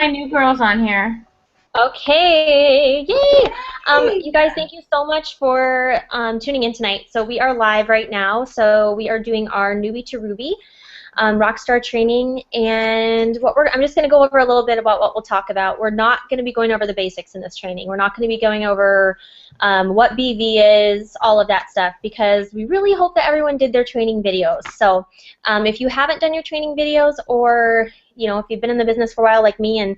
my new girls on here. Okay, yay! Hey. You guys, thank you so much for tuning in tonight. So we are live right now. So we are doing our Newbie to Ruby Rockstar training, and I'm just going to go over a little bit about what we'll talk about. We're not going to be going over the basics in this training. We're not going to be going over what BV is, all of that stuff, because we really hope that everyone did their training videos. So if you haven't done your training videos, or if you've been in the business for a while like me, and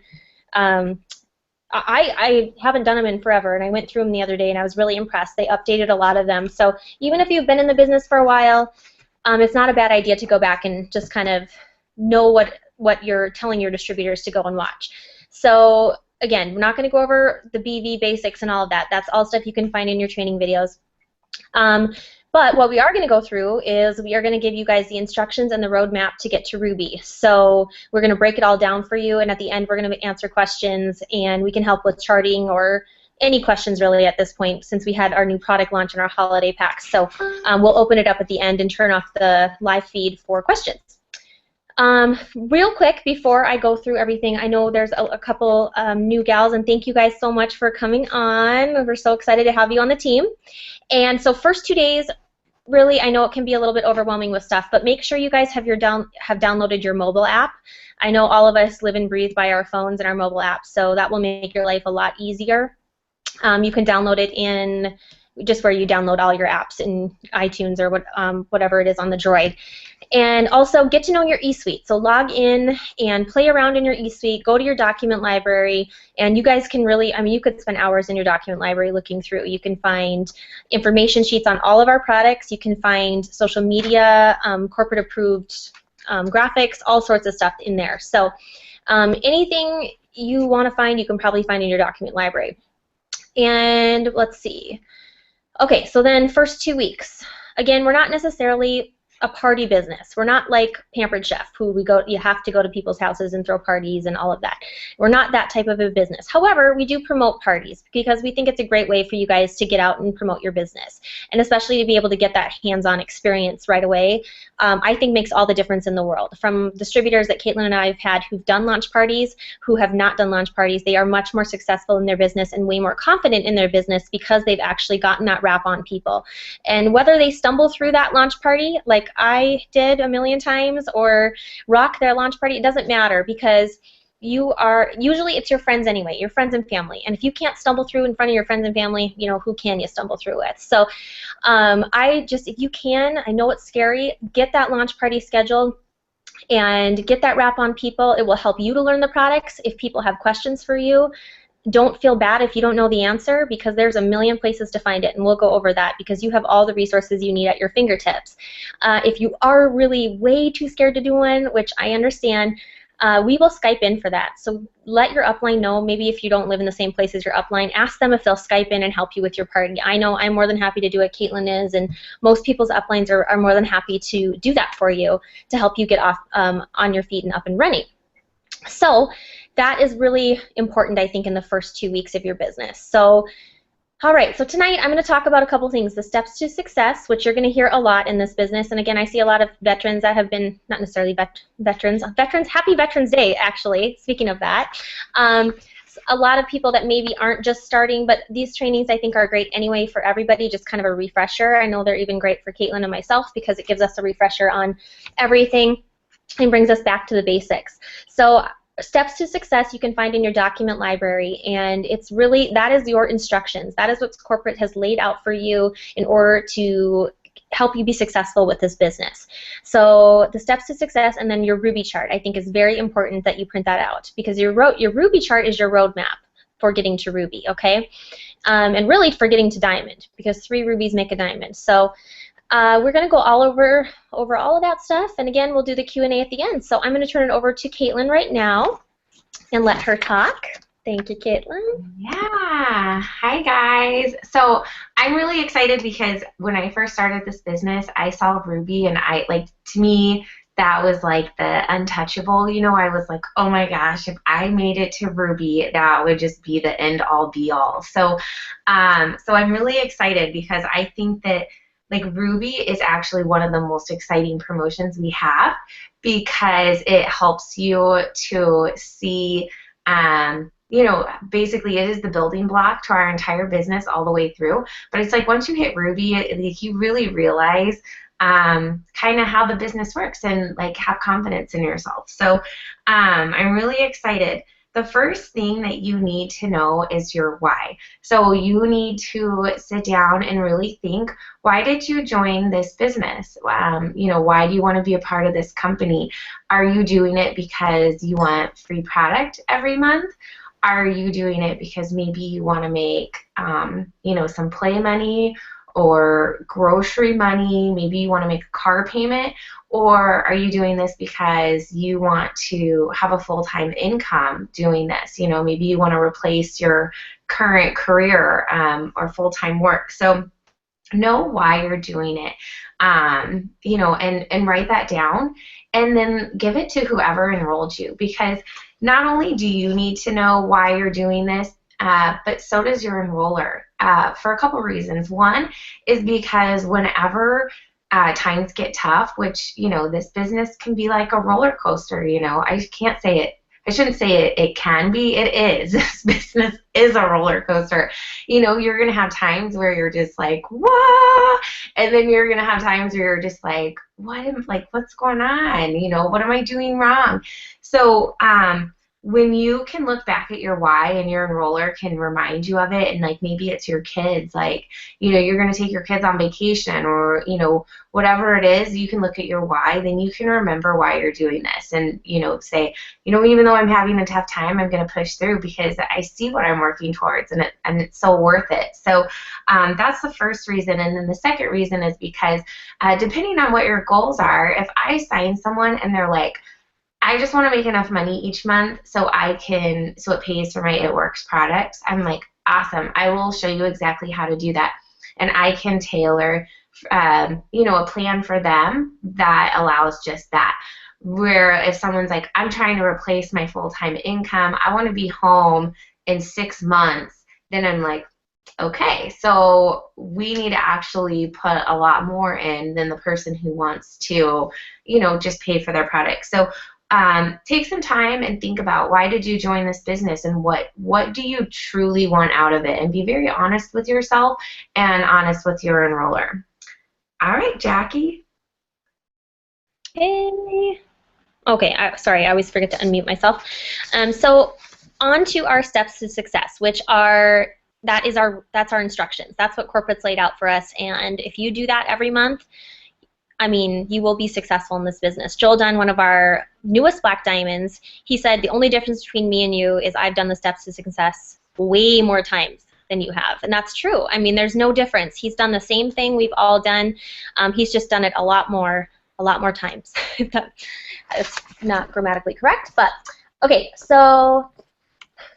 I haven't done them in forever, and I went through them the other day, and I was really impressed. They updated a lot of them. So even if you've been in the business for a while, it's not a bad idea to go back and just kind of know what you're telling your distributors to go and watch. So again, we're not going to go over the BV basics and all of that. That's all stuff you can find in your training videos. But what we are going to go through is we are going to give you guys the instructions and the roadmap to get to Ruby. So we're going to break it all down for you, and at the end we're going to answer questions, and we can help with charting or any questions really at this point, since we had our new product launch and our holiday packs. So we'll open it up at the end and turn off the live feed for questions. Real quick, before I go through everything, I know there's a couple new gals, and thank you guys so much for coming on. We're so excited to have you on the team. And so first 2 days, really, I know it can be a little bit overwhelming with stuff, but make sure you guys have downloaded your mobile app. I know all of us live and breathe by our phones and our mobile apps, so that will make your life a lot easier. You can download it in just where you download all your apps in iTunes or whatever it is on the Droid. And also get to know your eSuite. So log in and play around in your eSuite, go to your document library, and you guys can really, you could spend hours in your document library looking through. You can find information sheets on all of our products. You can find social media, corporate approved graphics, all sorts of stuff in there. So anything you want to find, you can probably find in your document library. And let's see. Okay, so then first 2 weeks. Again, we're not necessarily a party business. We're not like Pampered Chef, who you have to go to people's houses and throw parties and all of that. We're not that type of a business. However, we do promote parties because we think it's a great way for you guys to get out and promote your business, and especially to be able to get that hands-on experience right away. I think makes all the difference in the world. From distributors that Caitlin and I have had who've done launch parties, who have not done launch parties, they are much more successful in their business and way more confident in their business because they've actually gotten that wrap on people. And whether they stumble through that launch party like I did a million times or rock their launch party, it doesn't matter, because usually it's your friends anyway, your friends and family. And if you can't stumble through in front of your friends and family, who can you stumble through with? So if you can, I know it's scary, get that launch party scheduled and get that wrap on people. It will help you to learn the products. If people have questions for you, don't feel bad if you don't know the answer, because there's a million places to find it, and we'll go over that because you have all the resources you need at your fingertips. If you are really way too scared to do one, which I understand, we will Skype in for that. So let your upline know. Maybe if you don't live in the same place as your upline, ask them if they'll Skype in and help you with your party. I know I'm more than happy to do it. Caitlin is, and most people's uplines are more than happy to do that for you to help you get off on your feet and up and running. So that is really important, I think, in the first 2 weeks of your business. So, all right, so tonight I'm going to talk about a couple things. The steps to success, which you're going to hear a lot in this business. And again, I see a lot of veterans that have been, not necessarily veterans, happy Veterans Day, actually, speaking of that. A lot of people that maybe aren't just starting, but these trainings I think are great anyway for everybody, just kind of a refresher. I know they're even great for Caitlin and myself because it gives us a refresher on everything and brings us back to the basics. So steps to success you can find in your document library, and it's really, that is your instructions. That is what corporate has laid out for you in order to help you be successful with this business. So the steps to success, and then your Ruby chart, I think is very important that you print that out, because your Ruby chart is your roadmap for getting to Ruby, okay? And really for getting to Diamond, because 3 rubies make a diamond. So we're going to go all over all of that stuff, and again, we'll do the Q&A at the end. So I'm going to turn it over to Caitlin right now and let her talk. Thank you, Caitlin. Yeah. Hi, guys. So I'm really excited because when I first started this business, I saw Ruby, and to me, that was like the untouchable. I was like, oh my gosh, if I made it to Ruby, that would just be the end all be all. So, so I'm really excited because I think that Ruby is actually one of the most exciting promotions we have, because it helps you to see Basically it is the building block to our entire business all the way through. But it's like once you hit Ruby, like you really realize kind of how the business works and like have confidence in yourself. So I'm really excited. The first thing that you need to know is your why. So you need to sit down and really think, why did you join this business? Why do you want to be a part of this company? Are you doing it because you want free product every month? Are you doing it because maybe you want to make, some play money or grocery money? Maybe you want to make a car payment? Or are you doing this because you want to have a full-time income doing this? Maybe you want to replace your current career or full-time work. So know why you're doing it, and write that down, and then give it to whoever enrolled you, because not only do you need to know why you're doing this, but so does your enroller, for a couple reasons. One is because whenever times get tough, which, this business can be like a roller coaster, I can't say it. I shouldn't say it can be. It is. This business is a roller coaster. You're going to have times where you're just like, whoa, and then you're going to have times where you're just like, what's going on? What am I doing wrong? So, when you can look back at your why and your enroller can remind you of it, and like maybe it's your kids, like, you're going to take your kids on vacation, or, whatever it is, you can look at your why, then you can remember why you're doing this, and, say, even though I'm having a tough time, I'm going to push through because I see what I'm working towards, and it's so worth it. So that's the first reason. And then the second reason is because depending on what your goals are, if I sign someone and they're like, I just want to make enough money each month so it pays for my It Works products, I'm like, awesome. I will show you exactly how to do that. And I can tailor, a plan for them that allows just that. Where if someone's like, I'm trying to replace my full-time income, I want to be home in 6 months, then I'm like, okay, so we need to actually put a lot more in than the person who wants to, just pay for their products. So take some time and think about, why did you join this business, and what do you truly want out of it, and be very honest with yourself and honest with your enroller. All right, Jackie. Hey. Okay, sorry, I always forget to unmute myself. So on to our steps to success, which are, that's our instructions. That's what corporate's laid out for us, and if you do that every month, I mean, you will be successful in this business. Joel Dunn, one of our newest Black Diamonds, he said the only difference between me and you is I've done the steps to success way more times than you have. And that's true. I mean, there's no difference. He's done the same thing we've all done. He's just done it a lot more times. That's not grammatically correct, but okay, so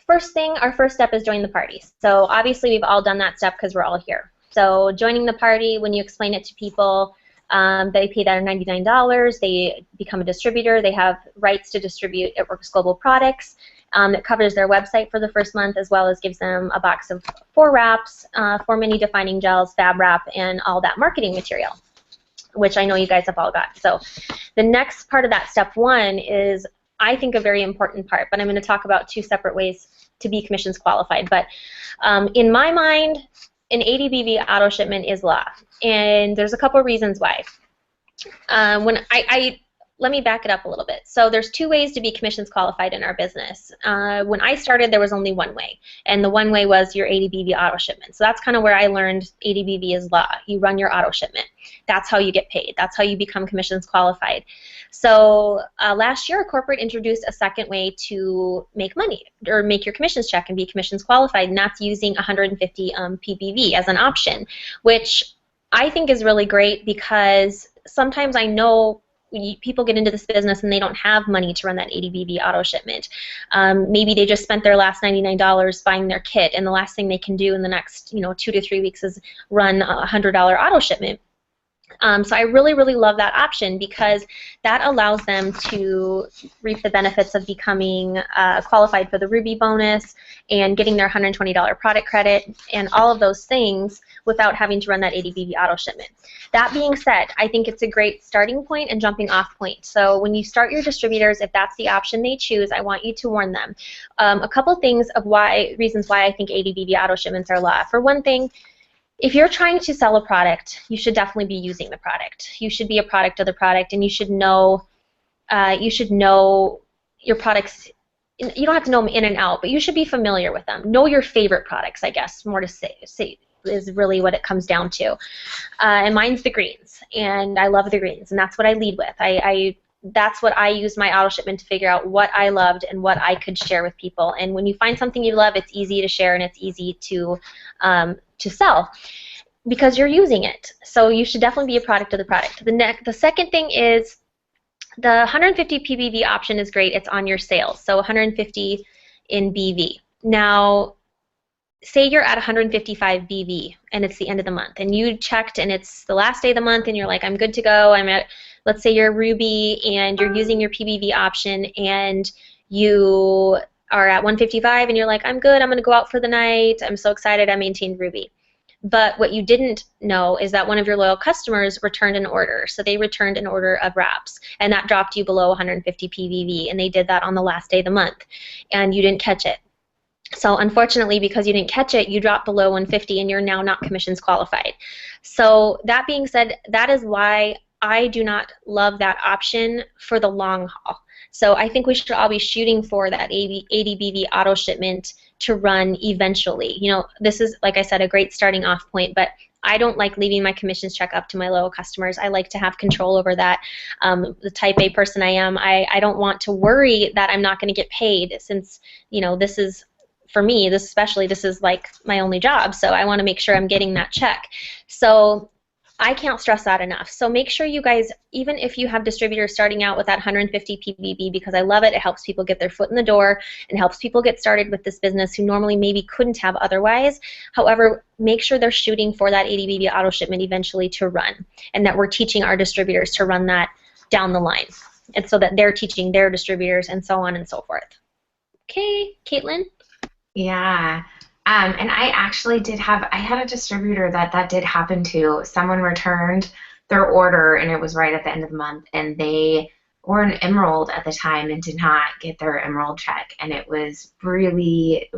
our first step is join the party. So obviously we've all done that step because we're all here. So joining the party, when you explain it to people, they pay that $99. They become a distributor. They have rights to distribute It Works Global products. It covers their website for the first month, as well as gives them a box of 4 wraps, 4 mini defining gels, fab wrap, and all that marketing material, which I know you guys have all got. So the next part of that, step 1, is, I think, a very important part, but I'm going to talk about 2 separate ways to be commissions qualified. But in my mind, an ADBV auto shipment is law, and there's a couple reasons why. Let me back it up a little bit. So there's 2 ways to be commissions qualified in our business. When I started, there was only one way, and the one way was your ADBV auto shipment. So that's kind of where I learned ADBV is law. You run your auto shipment. That's how you get paid. That's how you become commissions qualified. So last year, corporate introduced a second way to make money, or make your commissions check and be commissions qualified, and that's using 150 PBV as an option, which I think is really great, because sometimes I know people get into this business and they don't have money to run that ADBV auto shipment. Maybe they just spent their last $99 buying their kit, and the last thing they can do in the next 2 to 3 weeks is run a $100 auto shipment. So I really, really love that option because that allows them to reap the benefits of becoming qualified for the Ruby bonus and getting their $120 product credit and all of those things without having to run that ADBV auto shipment. That being said, I think it's a great starting point and jumping off point. So when you start your distributors, if that's the option they choose, I want you to warn them. A couple things of reasons why I think ADBV auto shipments are low. For one thing, if you're trying to sell a product, you should definitely be using the product. You should be a product of the product, and you should know your products. You don't have to know them in and out, but you should be familiar with them. Know your favorite products, I guess, more to say is really what it comes down to. And mine's the greens, and I love the greens, and that's what I lead with. That's what I use my auto shipment to figure out what I loved and what I could share with people. And when you find something you love, it's easy to share and it's easy to sell because you're using it. So you should definitely be a product of the product. The second thing is the 150 PBV option is great. It's on your sales, so 150 in BV. Now, say you're at 155 BV and it's the end of the month and you checked and it's the last day of the month and you're like, I'm good to go. Let's say you're Ruby and you're using your PBV option and you are at 155 and you're like, I'm good, I'm going to go out for the night, I'm so excited, I maintained Ruby. But what you didn't know is that one of your loyal customers returned an order. So they returned an order of wraps, and that dropped you below 150 PBV, and they did that on the last day of the month, and you didn't catch it. So unfortunately, because you didn't catch it, you dropped below 150, and you're now not commissions qualified. So that being said, that is why I do not love that option for the long haul. So I think we should all be shooting for that ADBV auto shipment to run eventually. You know, this is, like I said, a great starting off point, but I don't like leaving my commissions check up to my loyal customers. I like to have control over that. The type A person I am, I don't want to worry that I'm not going to get paid since, you know, this is, for me, this is like my only job, so I want to make sure I'm getting that check. So I can't stress that enough. So make sure you guys, even if you have distributors starting out with that 150 PBB, because I love it, it helps people get their foot in the door and helps people get started with this business who normally maybe couldn't have otherwise. However, make sure they're shooting for that ADBB auto shipment eventually to run, and that we're teaching our distributors to run that down the line, and so that they're teaching their distributors and so on and so forth. Okay, Caitlin? Yeah. And I actually I had a distributor that did happen to. Someone returned their order and it was right at the end of the month, and they were an Emerald at the time and did not get their Emerald check, and it was really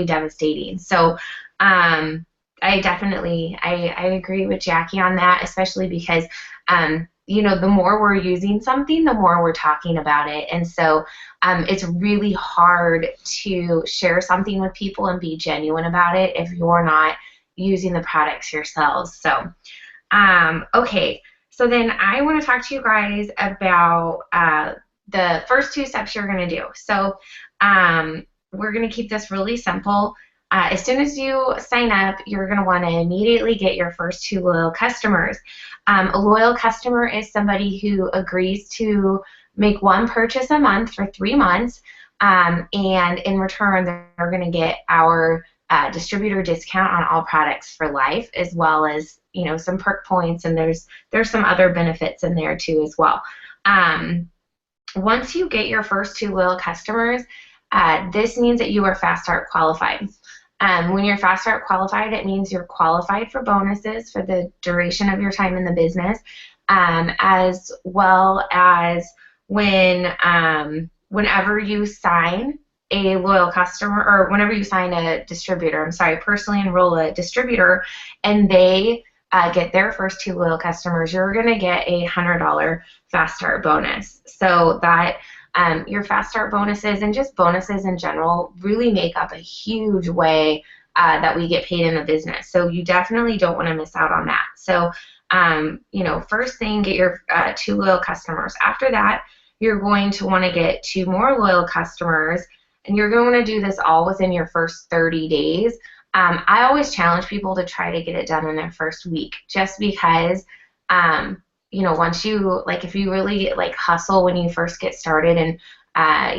devastating. So I agree with Jackie on that, especially because you know, the more we're using something, the more we're talking about it. And so it's really hard to share something with people and be genuine about it if you're not using the products yourselves. So, okay. So then I want to talk to you guys about the first two steps you're going to do. So we're going to keep this really simple. As soon as you sign up, you're going to want to immediately get your first 2 loyal customers. A loyal customer is somebody who agrees to make 1 purchase a month for 3 months, and in return, they're going to get our distributor discount on all products for life, as well as, you know, some perk points, and there's some other benefits in there too as well. Once you get your first 2 loyal customers, this means that you are Fast Start qualified. When you're Fast Start qualified, it means you're qualified for bonuses for the duration of your time in the business, as well as whenever you sign a loyal customer, or whenever you sign a distributor, personally enroll a distributor, and they get their first 2 loyal customers, you're going to get a $100 Fast Start bonus. So that your Fast Start bonuses and just bonuses in general really make up a huge way that we get paid in the business. So you definitely don't want to miss out on that. So, you know, first thing, get your 2 loyal customers. After that, you're going to want to get 2 more loyal customers, and you're going to want to do this all within your first 30 days. I always challenge people to try to get it done in their first week, just because you know, once you, like, if you really, like, hustle when you first get started and,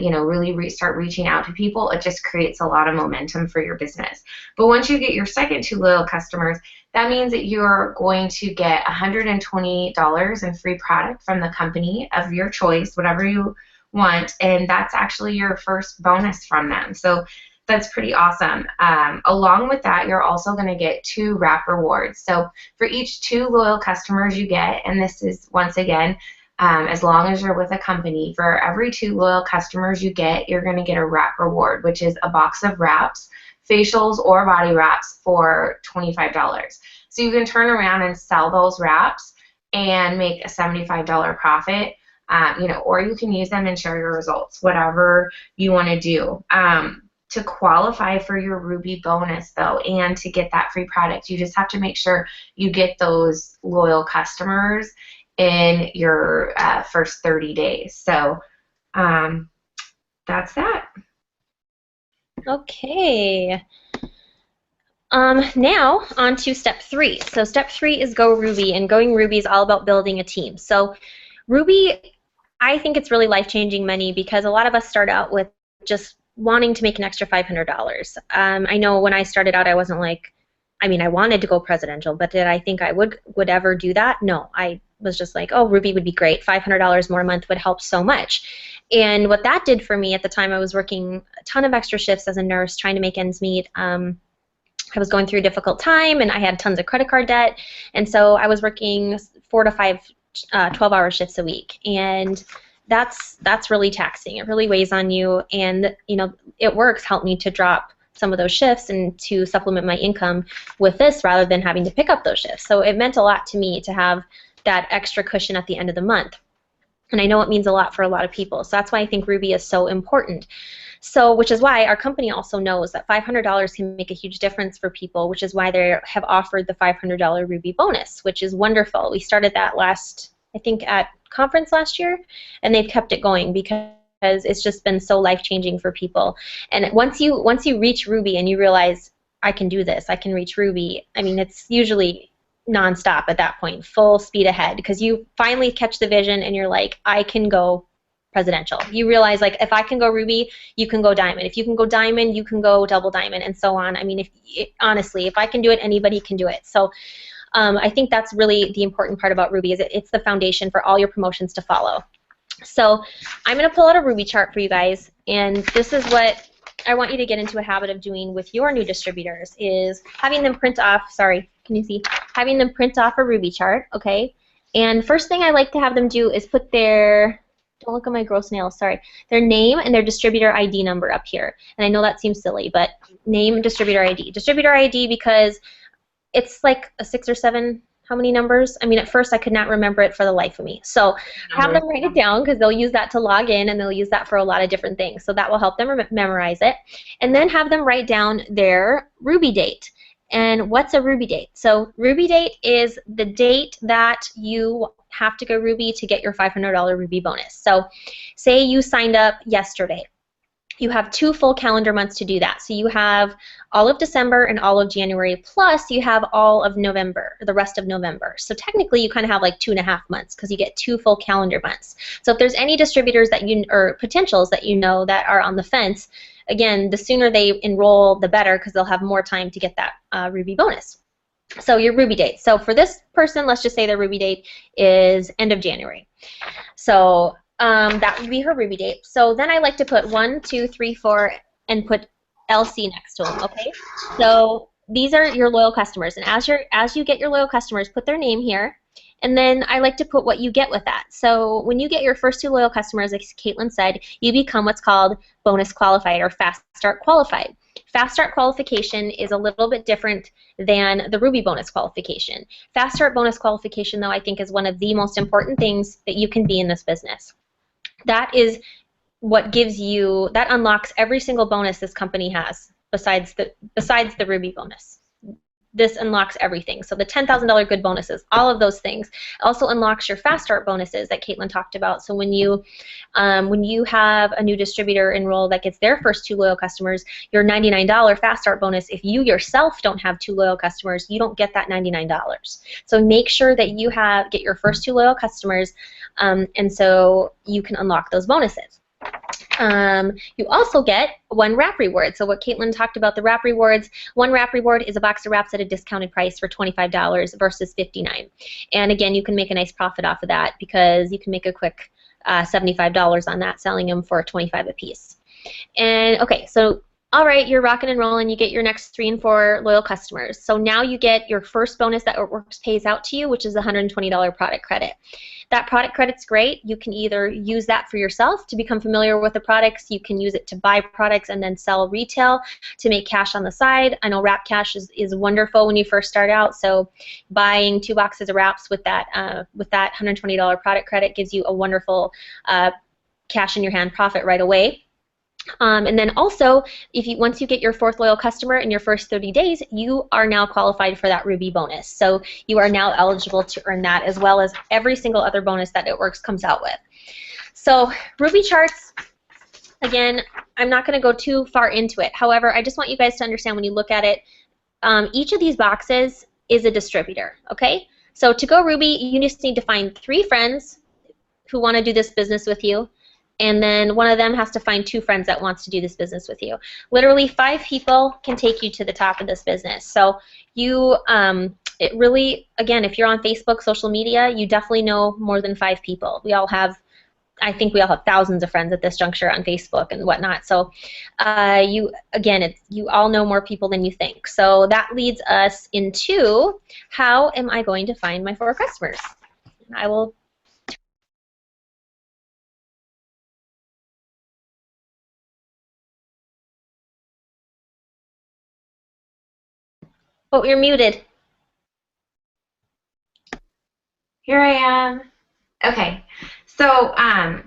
you know, really start reaching out to people, it just creates a lot of momentum for your business. But once you get your second 2 loyal customers, that means that you're going to get $120 in free product from the company of your choice, whatever you want, and that's actually your first bonus from them. So that's pretty awesome. Along with that, you're also going to get 2 wrap rewards. So for each 2 loyal customers you get, and this is once again, as long as you're with a company, for every 2 loyal customers you get, you're going to get a wrap reward, which is a box of wraps, facials or body wraps for $25. So you can turn around and sell those wraps and make a $75 profit. Or you can use them and share your results, whatever you want to do. To qualify for your Ruby bonus, though, and to get that free product, you just have to make sure you get those loyal customers in your first 30 days. So that's that. Okay. Now on to step 3. So step 3 is Go Ruby, and going Ruby is all about building a team. So Ruby, I think it's really life-changing money because a lot of us start out with just wanting to make an extra $500. I know when I started out, I wasn't like, I wanted to go presidential, but did I think I would ever do that? No, I was just like, oh, Ruby would be great. $500 more a month would help so much. And what that did for me at the time, I was working a ton of extra shifts as a nurse, trying to make ends meet. I was going through a difficult time, and I had tons of credit card debt, and so I was working 4 to 5 12-hour shifts a week, and that's really taxing. It really weighs on you, and it works. Helped me to drop some of those shifts and to supplement my income with this rather than having to pick up those shifts. So it meant a lot to me to have that extra cushion at the end of the month, and I know it means a lot for a lot of people. So that's why I think Ruby is so important. So, which is why our company also knows that $500 can make a huge difference for people, which is why they have offered the $500 Ruby bonus, which is wonderful. We started that I think at conference last year, and they've kept it going because it's just been so life-changing for people. And once you reach Ruby and you realize, I can do this, I can reach Ruby, it's usually nonstop at that point, full speed ahead, because you finally catch the vision and you're like, I can go presidential. You realize, like, if I can go Ruby, you can go diamond. If you can go diamond, you can go double diamond, and so on. Honestly, if I can do it, anybody can do it. So I think that's really the important part about Ruby, is it's the foundation for all your promotions to follow. So I'm going to pull out a Ruby chart for you guys, and this is what I want you to get into a habit of doing with your new distributors, is having them print off, sorry, can you see? Having them print off a Ruby chart, okay? And first thing I like to have them do is put their, don't look at my gross nails, sorry, their name and their distributor ID number up here. And I know that seems silly, but name, distributor ID. Distributor ID because it's like a 6 or 7, how many numbers? At first I could not remember it for the life of me. So have them write it down, because they'll use that to log in, and they'll use that for a lot of different things. So that will help them memorize it. And then have them write down their Ruby date. And what's a Ruby date? So Ruby date is the date that you have to go Ruby to get your $500 Ruby bonus. So say you signed up yesterday. You have 2 full calendar months to do that. So you have all of December and all of January, plus you have all of November, the rest of November. So technically you kind of have like 2.5 months, because you get 2 full calendar months. So if there's any distributors that or potentials that that are on the fence, again, the sooner they enroll, the better, because they'll have more time to get that Ruby bonus. So your Ruby date. So for this person, let's just say their Ruby date is end of January. So that would be her Ruby date. So then I like to put 1, 2, 3, 4, and put LC next to them. Okay. So these are your loyal customers, and as you get your loyal customers, put their name here, and then I like to put what you get with that. So when you get your first 2 loyal customers, like Caitlin said, you become what's called bonus qualified or fast start qualified. Fast start qualification is a little bit different than the Ruby bonus qualification. Fast start bonus qualification, though, I think is one of the most important things that you can be in this business. That is what gives you, that unlocks every single bonus this company has besides the Ruby bonus. This unlocks everything. So the $10,000 good bonuses, all of those things. It also unlocks your fast start bonuses that Caitlin talked about. So when you have a new distributor enroll that gets their first 2 loyal customers, your $99 fast start bonus, if you yourself don't have 2 loyal customers, you don't get that $99. So make sure that you get your first 2 loyal customers, and so you can unlock those bonuses. You also get one wrap reward. So what Caitlin talked about, the wrap rewards, one wrap reward is a box of wraps at a discounted price for $25 versus $59. And again, you can make a nice profit off of that because you can make a quick $75 on that, selling them for $25 a piece. And okay, so all right, you're rocking and rolling. You get your next 3 and 4 loyal customers. So now you get your first bonus that Works pays out to you, which is a $120 product credit. That product credit's great. You can either use that for yourself to become familiar with the products. You can use it to buy products and then sell retail to make cash on the side. I know Wrap Cash is wonderful when you first start out. So buying 2 boxes of wraps with that $120 product credit gives you a wonderful cash in your hand profit right away. And then also, once you get your 4th loyal customer in your first 30 days, you are now qualified for that Ruby bonus. So you are now eligible to earn that, as well as every single other bonus that It Works comes out with. So Ruby charts, again, I'm not going to go too far into it. However, I just want you guys to understand when you look at it, each of these boxes is a distributor, okay? So to go Ruby, you just need to find 3 friends who want to do this business with you, and then one of them has to find 2 friends that wants to do this business with you. Literally 5 people can take you to the top of this business. So you, it really, again, if you're on Facebook, social media, you definitely know more than 5 people. We all have, I think we all have thousands of friends at this juncture on Facebook and whatnot. So you all know more people than you think. So that leads us into, how am I going to find my 4 customers? I will. Oh, you're muted. Here I am. Okay, so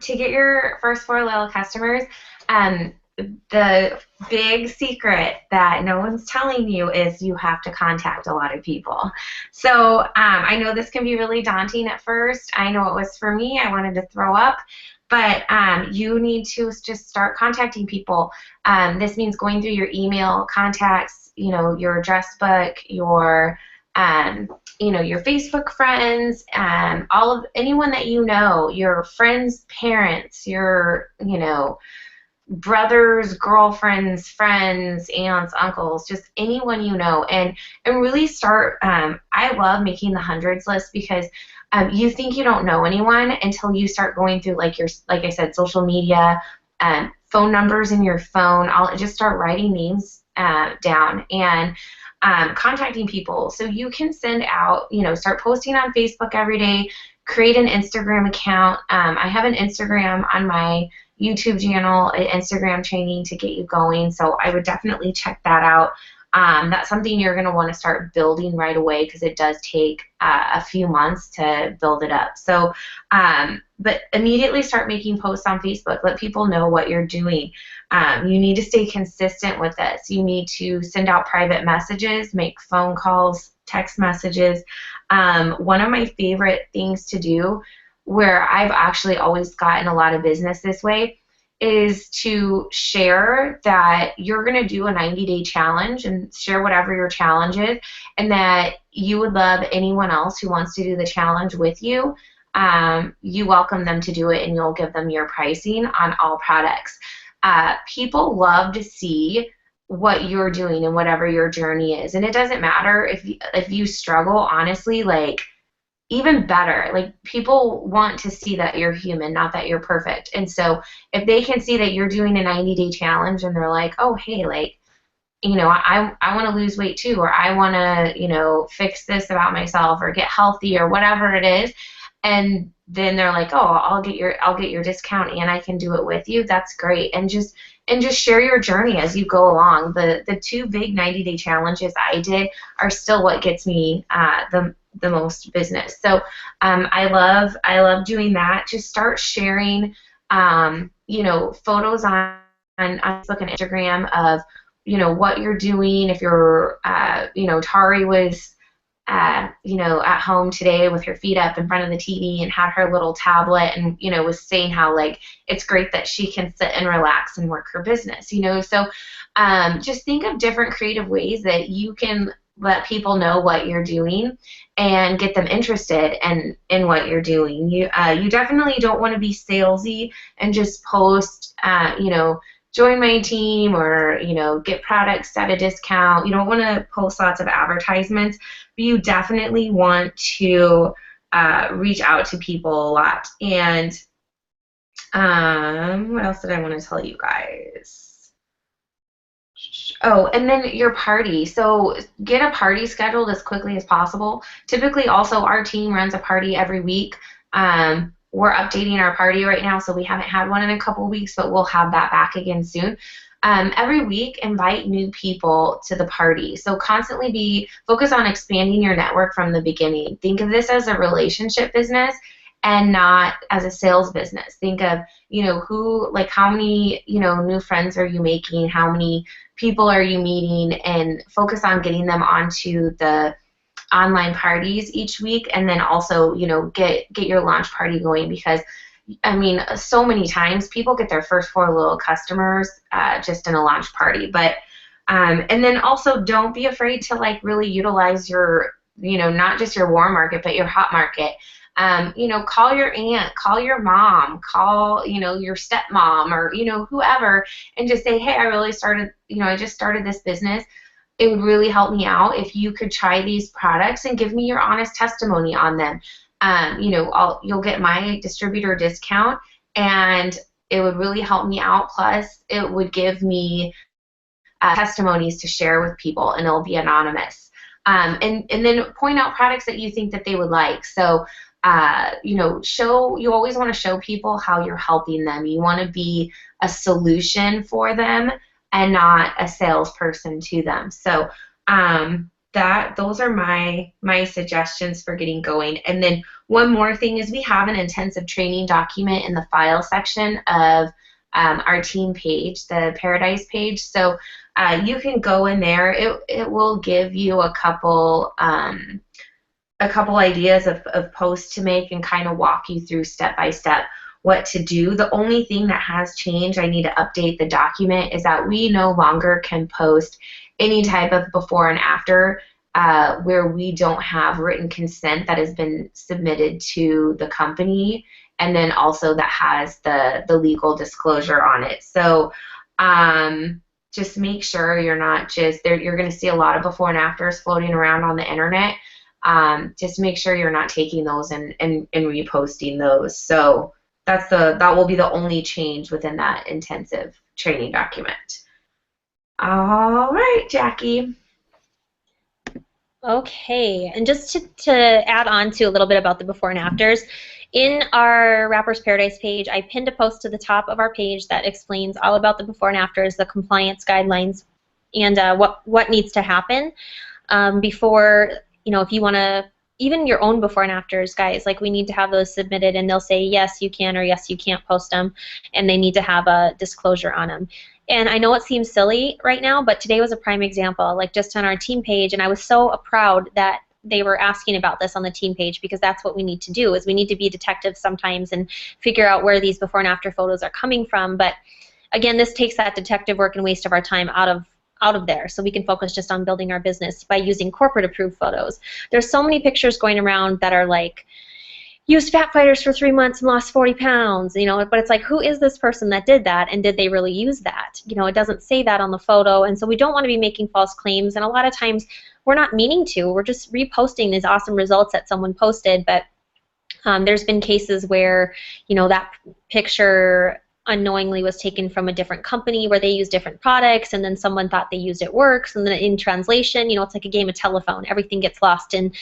to get your first 4 loyal customers, the big secret that no one's telling you is you have to contact a lot of people. So I know this can be really daunting at first. I know it was for me. I wanted to throw up. But you need to just start contacting people. This means going through your email contacts, your address book, your your Facebook friends, anyone that your friends' parents, your brothers, girlfriends, friends, aunts, uncles, just anyone and really start. I love making the hundreds list because you think you don't know anyone until you start going through like I said, social media, phone numbers in your phone. I'll just start writing names down and contacting people. So you can send out, start posting on Facebook every day, create an Instagram account. I have an Instagram on my YouTube channel, an Instagram training to get you going. So I would definitely check that out. That's something you're going to want to start building right away because it does take a few months to build it up. So, but immediately start making posts on Facebook. Let people know what you're doing. You need to stay consistent with this. You need to send out private messages, make phone calls, text messages. One of my favorite things to do, where I've actually always gotten a lot of business this way, is to share that you're going to do a 90-day challenge and share whatever your challenge is, and that you would love anyone else who wants to do the challenge with you. You welcome them to do it, and you'll give them your pricing on all products. People love to see what you're doing and whatever your journey is, and it doesn't matter if you struggle, honestly, even better. People want to see that you're human, not that you're perfect. And so if they can see that you're doing a 90-day challenge and they're like, oh, hey, I want to lose weight too, or I want to, fix this about myself or get healthy or whatever it is, and then they're like, oh, I'll get your discount and I can do it with you. That's great. And just share your journey as you go along. The 2 big 90-day challenges I did are still what gets me the most business. So I love doing that. Just start sharing photos on Facebook and Instagram of what you're doing. If you're Tari was at home today with her feet up in front of the TV and had her little tablet and was saying how it's great that she can sit and relax and work her business. So just think of different creative ways that you can let people know what you're doing and get them interested in what you're doing. You definitely don't want to be salesy and just post, join my team or, get products at a discount. You don't want to post lots of advertisements, but you definitely want to reach out to people a lot. And what else did I want to tell you guys? Oh, and then your party. So get a party scheduled as quickly as possible. Typically, also, our team runs a party every week. We're updating our party right now, so we haven't had one in a couple weeks, but we'll have that back again soon. Every week, invite new people to the party. So constantly be focused on expanding your network from the beginning. Think of this as a relationship business and not as a sales business. Think of, how many, new friends are you making? How many people are you meeting? And focus on getting them onto the online parties each week, and then also, get your launch party going, because so many times people get their first 4 little customers just in a launch party. But and then also don't be afraid to really utilize your, not just your warm market, but your hot market. Call your aunt, call your mom, call, your stepmom, or, whoever, and just say, hey, I just started this business. It would really help me out if you could try these products and give me your honest testimony on them. You'll get my distributor discount, and it would really help me out. Plus, it would give me testimonies to share with people, and it'll be anonymous. And then point out products that you think that they would like. So, you always want to show people how you're helping them. You want to be a solution for them and not a salesperson to them. So, those are my suggestions for getting going. And then one more thing is we have an intensive training document in the file section of our team page, the Paradise page. So you can go in there. It will give you a couple ideas of posts to make and kind of walk you through step by step what to do. The only thing that has changed, I need to update the document, is that we no longer can post any type of before and after where we don't have written consent that has been submitted to the company, and then also that has the legal disclosure on it. So just make sure you're not just there. You're going to see a lot of before and afters floating around on the internet. Just make sure you're not taking those and reposting those. So that will be the only change within that intensive training document. All right, Jackie. Okay, and just to add on to a little bit about the before and afters, in our Rappers Paradise page, I pinned a post to the top of our page that explains all about the before and afters, the compliance guidelines, and what needs to happen before, if you want to, even your own before and afters, guys, we need to have those submitted, and they'll say yes you can or yes you can't post them, and they need to have a disclosure on them. And I know it seems silly right now, but today was a prime example, just on our team page, and I was so proud that they were asking about this on the team page, because that's what we need to do, is we need to be detectives sometimes and figure out where these before and after photos are coming from. But again, this takes that detective work and waste of our time out of there, so we can focus just on building our business by using corporate approved photos. There's so many pictures going around that are used fat fighters for 3 months and lost 40 pounds, but it's who is this person that did that, and did they really use that? It doesn't say that on the photo, and so we don't want to be making false claims, and a lot of times we're not meaning to. We're just reposting these awesome results that someone posted, but there's been cases where, that picture unknowingly was taken from a different company where they use different products, and then someone thought they used it works, and then in translation, it's like a game of telephone. Everything gets lost in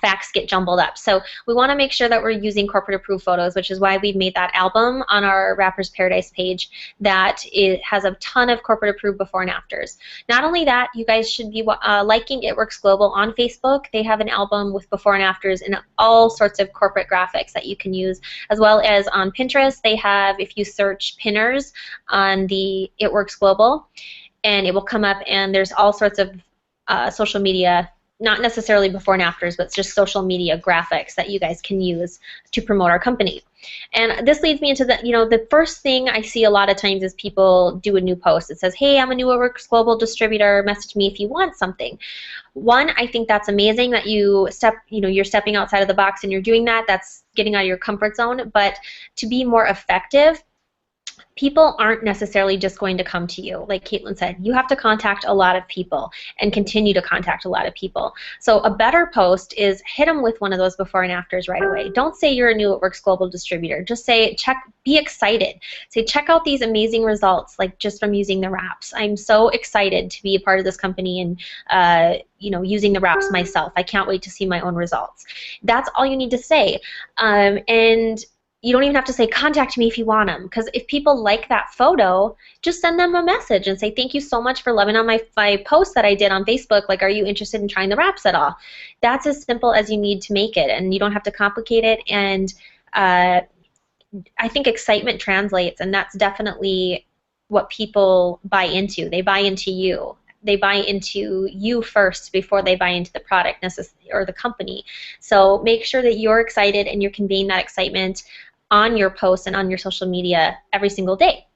facts get jumbled up. So we want to make sure that we're using corporate approved photos, which is why we've made that album on our Rappers Paradise page that it has a ton of corporate approved before and afters. Not only that, you guys should be liking It Works Global on Facebook. They have an album with before and afters and all sorts of corporate graphics that you can use, as well as on Pinterest. They have, if you search pinners on the It Works Global, and it will come up, and there's all sorts of social media not necessarily before and afters, but just social media graphics that you guys can use to promote our company. And this leads me into the first thing I see a lot of times is people do a new post. It says, hey, I'm a Newbie Global distributor. Message me if you want something. One, I think that's amazing that you're stepping outside of the box and you're doing that. That's getting out of your comfort zone. But to be more effective, people aren't necessarily just going to come to you. Like Caitlin said, you have to contact a lot of people and continue to contact a lot of people. So a better post is hit them with one of those before and afters right away. Don't say you're a New It Works Global distributor. Just say, be excited. Say, check out these amazing results, like just from using the wraps. I'm so excited to be a part of this company and using the wraps myself. I can't wait to see my own results. That's all you need to say. And you don't even have to say, contact me if you want them, because if people like that photo, just send them a message and say, thank you so much for loving on my post that I did on Facebook. Like, are you interested in trying the wraps at all? That's as simple as you need to make it, and you don't have to complicate it. And I think excitement translates, and that's definitely what people buy into. They buy into you. They buy into you first before they buy into the product or the company. So make sure that you're excited and you're conveying that excitement on your posts and on your social media every single day,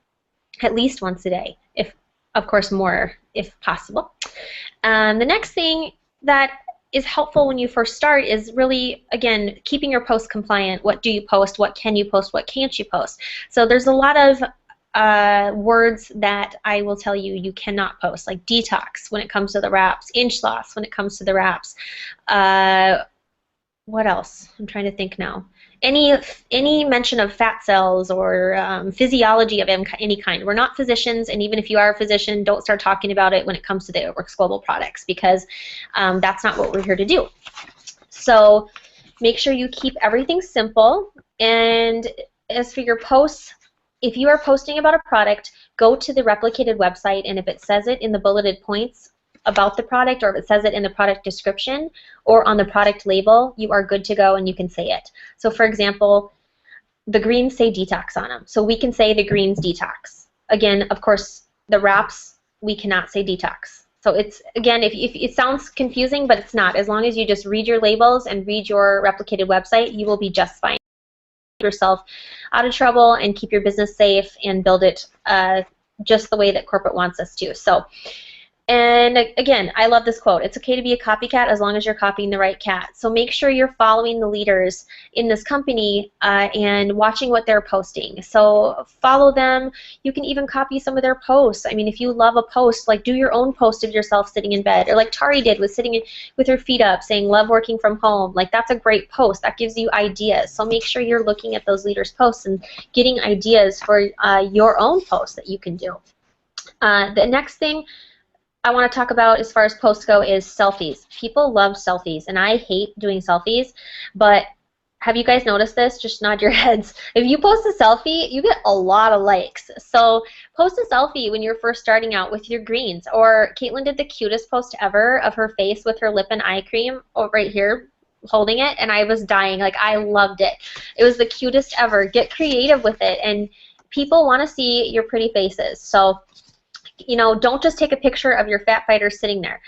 at least once a day, if of course more if possible. The next thing that is helpful when you first start is really, again, keeping your posts compliant. What do you post? What can you post? What can't you post? So there's a lot of words that I will tell you you cannot post, like detox when it comes to the wraps, inch loss when it comes to the wraps. What else? I'm trying to think now. Any mention of fat cells or physiology of any kind. We're not physicians, and even if you are a physician, don't start talking about it when it comes to the It Works Global products, because that's not what we're here to do. So make sure you keep everything simple. And as for your posts, if you are posting about a product, go to the replicated website, and if it says it in the bulleted points about the product, or if it says it in the product description or on the product label, you are good to go and you can say it. So for example, the greens say detox on them, so we can say the greens detox. Again, of course, the wraps, we cannot say detox. So it's, again, if it sounds confusing, but it's not. As long as you just read your labels and read your replicated website, you will be just fine. Keep yourself out of trouble and keep your business safe and build it just the way that corporate wants us to. So. And again, I love this quote. It's okay to be a copycat as long as you're copying the right cat. So make sure you're following the leaders in this company and watching what they're posting. So follow them. You can even copy some of their posts. I mean, if you love a post, like do your own post of yourself sitting in bed, or like Tari did with sitting with her feet up saying, love working from home. Like that's a great post. That gives you ideas. So make sure you're looking at those leaders' posts and getting ideas for your own posts that you can do. The next thing I want to talk about as far as posts go is selfies. People love selfies, and I hate doing selfies, but have you guys noticed this? Just nod your heads. If you post a selfie, you get a lot of likes. So post a selfie when you're first starting out with your greens. Or Caitlin did the cutest post ever of her face with her lip and eye cream right here holding it, and I was dying. Like, I loved it. It was the cutest ever. Get creative with it, and people want to see your pretty faces. So don't just take a picture of your fat fighters sitting there.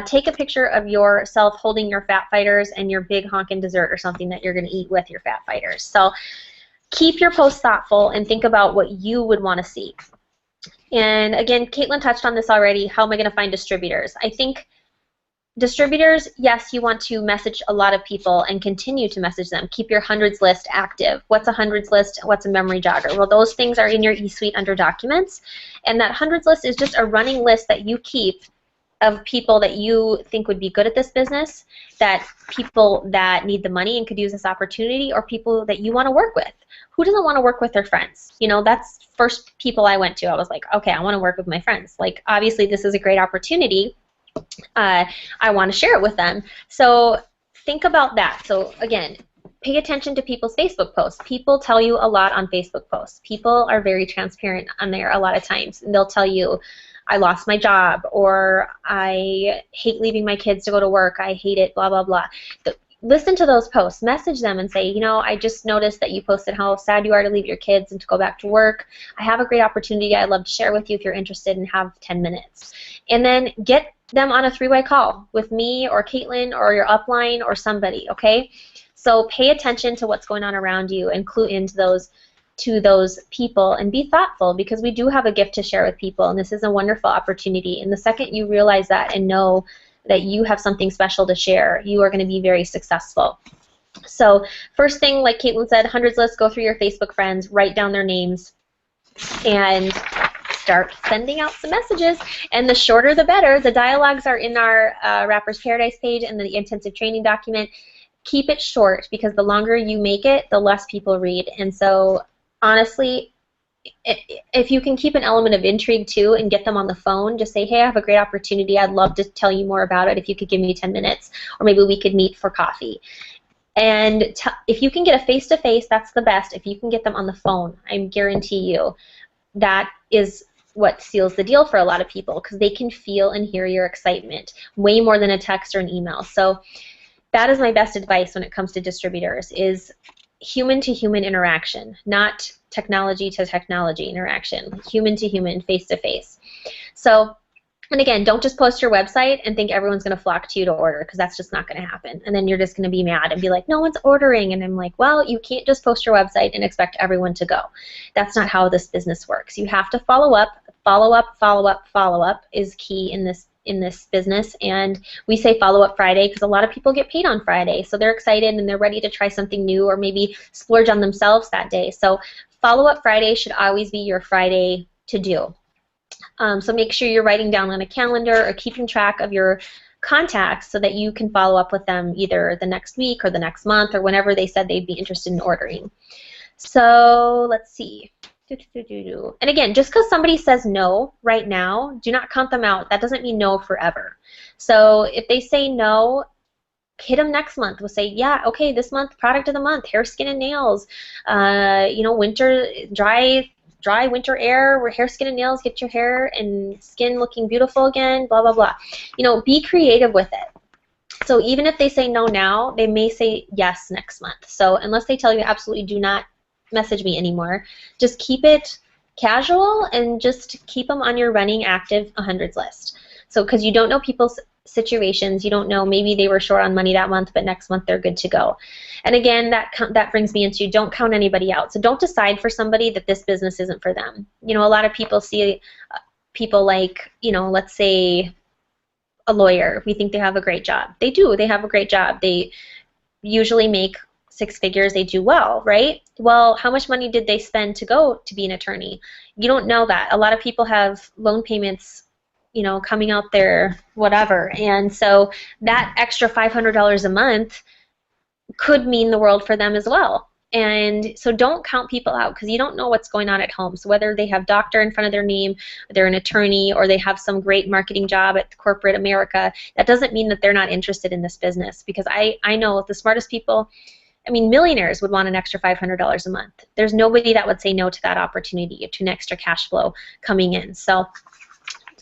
Take a picture of yourself holding your fat fighters and your big honkin' dessert or something that you're going to eat with your fat fighters. So keep your posts thoughtful and think about what you would want to see. And again, Caitlin touched on this already. How am I going to find distributors? I think distributors, yes, you want to message a lot of people and continue to message them. Keep your hundreds list active. What's a hundreds list? What's a memory jogger? Well, those things are in your eSuite under documents. And that hundreds list is just a running list that you keep of people that you think would be good at this business, that people that need the money and could use this opportunity, or people that you want to work with. Who doesn't want to work with their friends? That's first people I went to. I was like, okay, I want to work with my friends. Like, obviously, this is a great opportunity. I want to share it with them. So think about that. So again, pay attention to people's Facebook posts. People tell you a lot on Facebook posts. People are very transparent on there a lot of times, and they'll tell you, I lost my job, or I hate leaving my kids to go to work, I hate it, blah, blah, blah. Listen to those posts. Message them and say, I just noticed that you posted how sad you are to leave your kids and to go back to work. I have a great opportunity I'd love to share with you if you're interested and have 10 minutes. And then get them on a three-way call with me or Caitlin or your upline or somebody, okay? So pay attention to what's going on around you and clue into those people and be thoughtful, because we do have a gift to share with people, and this is a wonderful opportunity. And the second you realize that and know that you have something special to share, you are going to be very successful. So first thing, like Caitlin said, hundreds list, go through your Facebook friends, write down their names, and start sending out some messages. And the shorter the better. The dialogues are in our Rapper's Paradise page and the intensive training document. Keep it short, because the longer you make it, the less people read. And so honestly, if you can keep an element of intrigue too and get them on the phone, just say, hey, I have a great opportunity. I'd love to tell you more about it if you could give me 10 minutes, or maybe we could meet for coffee. And if you can get a face-to-face, that's the best. If you can get them on the phone, I guarantee you that is what seals the deal for a lot of people, because they can feel and hear your excitement way more than a text or an email. So that is my best advice when it comes to distributors, is human-to-human interaction, not technology-to-technology interaction, human-to-human, face-to-face. So, and again, don't just post your website and think everyone's going to flock to you to order, because that's just not going to happen. And then you're just going to be mad and be like, no one's ordering. And I'm like, well, you can't just post your website and expect everyone to go. That's not how this business works. You have to follow up. Follow up, follow up, follow up is key in this business. And we say follow up Friday because a lot of people get paid on Friday, so they're excited and they're ready to try something new or maybe splurge on themselves that day. So follow up Friday should always be your Friday to do. So make sure you're writing down on a calendar or keeping track of your contacts so that you can follow up with them either the next week or the next month or whenever they said they'd be interested in ordering. So let's see. And again, just because somebody says no right now, do not count them out. That doesn't mean no forever. So if they say no, hit them next month. We'll say, yeah, okay, this month, product of the month, hair, skin, and nails. Winter, dry winter air, where hair, skin, and nails, get your hair and skin looking beautiful again, blah, blah, blah. Be creative with it. So even if they say no now, they may say yes next month. So unless they tell you absolutely do not message me anymore, just keep it casual and just keep them on your running active 100s list. So because you don't know people's situations, you don't know, maybe they were short on money that month, but next month they're good to go. And again, that brings me into don't count anybody out. So don't decide for somebody that this business isn't for them. A lot of people see people like, let's say a lawyer. We think they have a great job. They do. They have a great job. They usually make 6 figures. They do well, right? Well, how much money did they spend to go to be an attorney? You don't know that. A lot of people have loan payments, coming out there, whatever. And so that extra $500 a month could mean the world for them as well. And so don't count people out, because you don't know what's going on at home. So whether they have doctor in front of their name, they're an attorney, or they have some great marketing job at corporate America, that doesn't mean that they're not interested in this business. Because I know the smartest people, millionaires would want an extra $500 a month. There's nobody that would say no to that opportunity, to an extra cash flow coming in. So